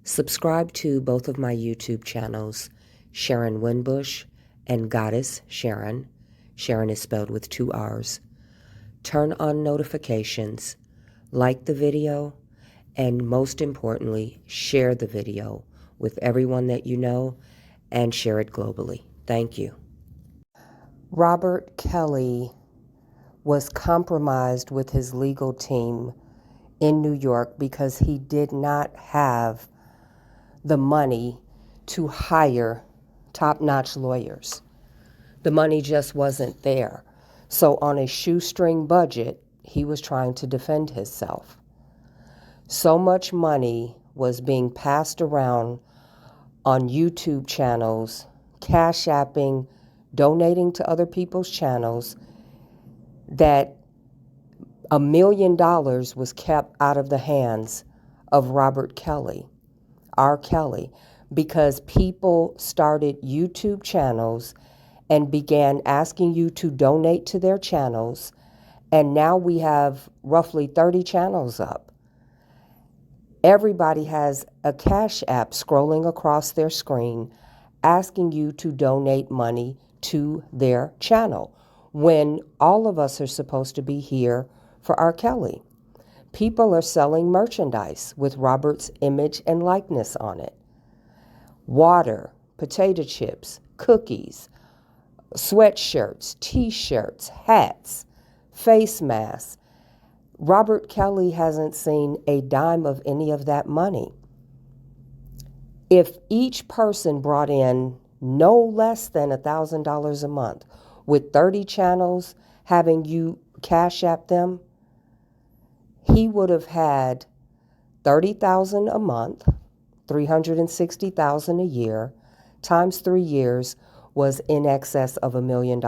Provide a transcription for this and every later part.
Subscribe to both of my YouTube channels, Sharon Winbush and Goddess Sharon. Sharon is spelled with 2 R's. Turn on notifications, like the video, and most importantly, share the video with everyone that you know and share it globally. Thank you. Robert Kelly was compromised with his legal team in New York because he did not have the money to hire top-notch lawyers. The money just wasn't there. So on a shoestring budget, he was trying to defend himself. So much money was being passed around on YouTube channels, cash apping, donating to other people's channels, that $1 million was kept out of the hands of Robert Kelly, R. Kelly, because people started YouTube channels and began asking you to donate to their channels, and now we have roughly 30 channels up. Everybody has a Cash App scrolling across their screen asking you to donate money to their channel when all of us are supposed to be here for R. Kelly. People are selling merchandise with Robert's image and likeness on it. Water, potato chips, cookies, sweatshirts, t-shirts, hats, face masks. Robert Kelly hasn't seen a dime of any of that money. If each person brought in no less than $1,000 a month with 30 channels having you cash app them, he would have had $30,000 a month, $360,000 a year, times 3 years was in excess of $1 million.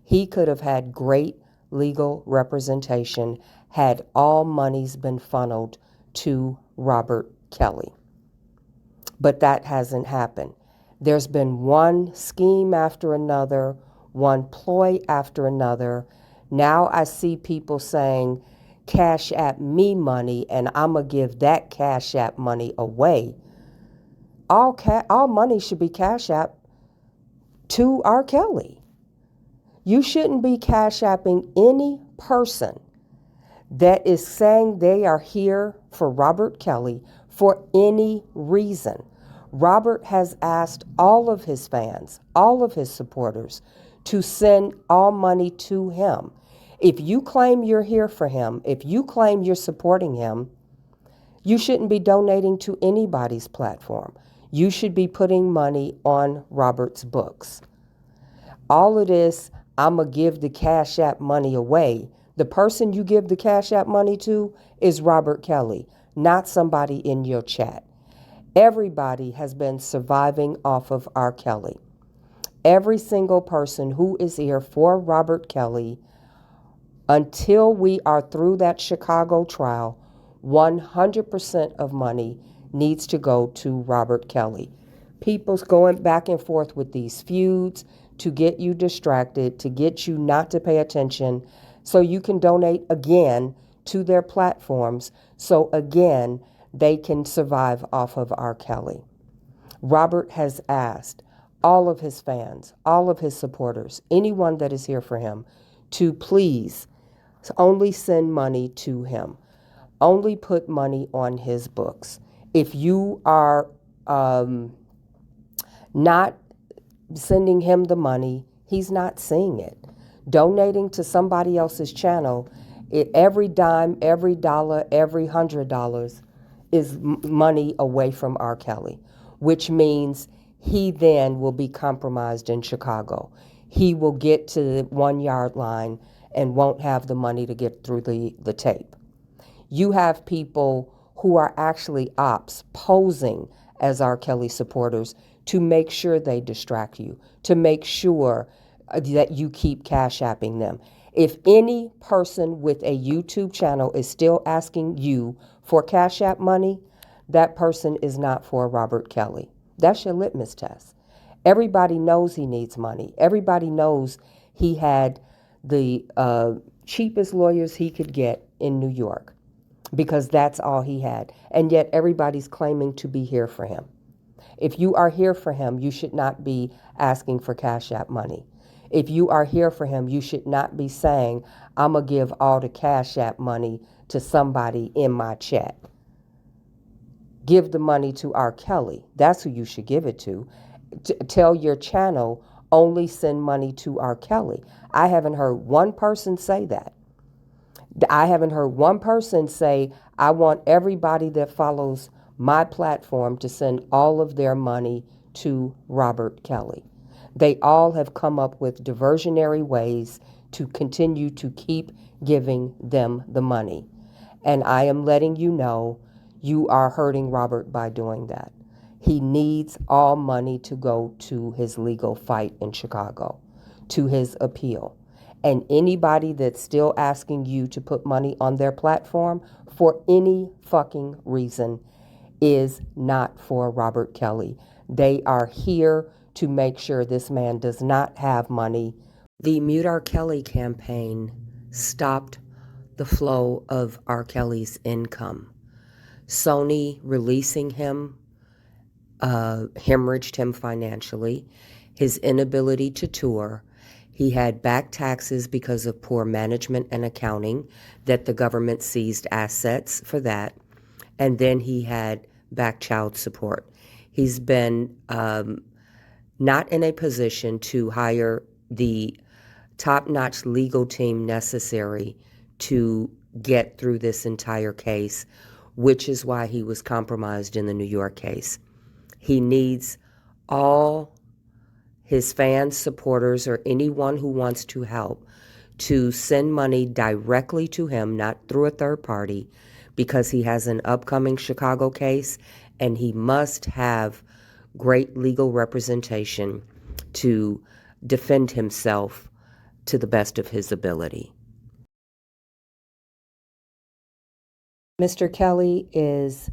He could have had great legal representation had all monies been funneled to Robert Kelly. But that hasn't happened. There's been one scheme after another, one ploy after another. Now I see people saying, Cash App me money, and I'm going to give that Cash App money away. All money should be Cash App to R. Kelly. You shouldn't be Cash Apping any person that is saying they are here for Robert Kelly for any reason. Robert has asked all of his fans, all of his supporters, to send all money to him. If you claim you're here for him, if you claim you're supporting him, you shouldn't be donating to anybody's platform. You should be putting money on Robert's books. All of this, I'm going to give the Cash App money away. The person you give the Cash App money to is Robert Kelly, not somebody in your chat. Everybody has been surviving off of R. Kelly. Every single person who is here for Robert Kelly, until we are through that Chicago trial, 100% of money needs to go to Robert Kelly. People's going back and forth with these feuds to get you distracted, to get you not to pay attention, so you can donate again to their platforms, so again, they can survive off of R. Kelly. Robert has asked all of his fans, all of his supporters, anyone that is here for him, to please only send money to him. Only put money on his books. If you are not sending him the money, he's not seeing it. Donating to somebody else's channel, every dime, every dollar, every $100 is money away from R. Kelly, which means he then will be compromised in Chicago. He will get to the 1 yard line and won't have the money to get through the tape. You have people who are actually ops posing as R. Kelly supporters to make sure they distract you, to make sure that you keep Cash Apping them. If any person with a YouTube channel is still asking you for Cash App money, that person is not for Robert Kelly. That's your litmus test. Everybody knows he needs money. Everybody knows he had the cheapest lawyers he could get in New York. because that's all he had. And yet everybody's claiming to be here for him. If you are here for him, you should not be asking for Cash App money. If you are here for him, you should not be saying, I'm going to give all the Cash App money to somebody in my chat. Give the money to R. Kelly. That's who you should give it to. Tell your channel, only send money to R. Kelly. I haven't heard one person say that. I haven't heard one person say, I want everybody that follows my platform to send all of their money to Robert Kelly. They all have come up with diversionary ways to continue to keep giving them the money. And I am letting you know, you are hurting Robert by doing that. He needs all money to go to his legal fight in Chicago, to his appeal. And anybody that's still asking you to put money on their platform for any fucking reason is not for Robert Kelly. They are here to make sure this man does not have money. The Mute R. Kelly campaign stopped the flow of R. Kelly's income. Sony releasing him hemorrhaged him financially. His inability to tour. He had back taxes because of poor management and accounting that the government seized assets for that. And then he had back child support. He's been not in a position to hire the top-notch legal team necessary to get through this entire case, which is why he was compromised in the New York case. He needs all his fans, supporters, or anyone who wants to help to send money directly to him, not through a third party, because he has an upcoming Chicago case and he must have great legal representation to defend himself to the best of his ability. Mr. Kelly is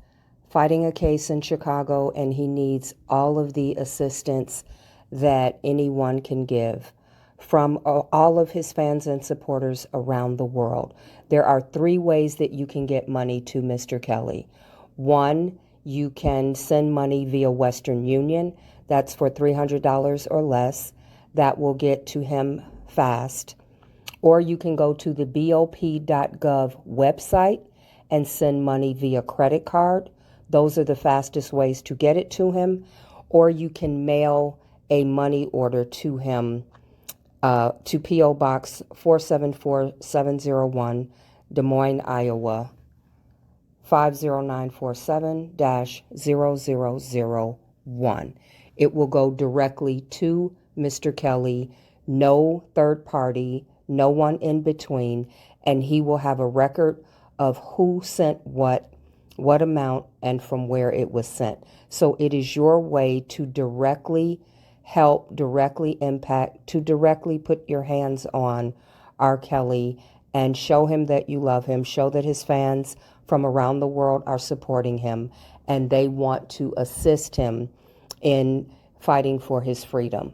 fighting a case in Chicago, and he needs all of the assistance that anyone can give from all of his fans and supporters around the world. There are 3 ways that you can get money to Mr. Kelly. 1, you can send money via Western Union. That's for $300 or less. That will get to him fast. Or you can go to the BOP.gov website and send money via credit card. Those are the fastest ways to get it to him. Or you can mail a money order to him to P.O. Box 474701, Des Moines, Iowa, 50947-0001. It will go directly to Mr. Kelly, no third party, no one in between, and he will have a record of who sent what amount, and from where it was sent. So it is your way to directly help, directly impact, to directly put your hands on R. Kelly and show him that you love him, show that his fans from around the world are supporting him and they want to assist him in fighting for his freedom.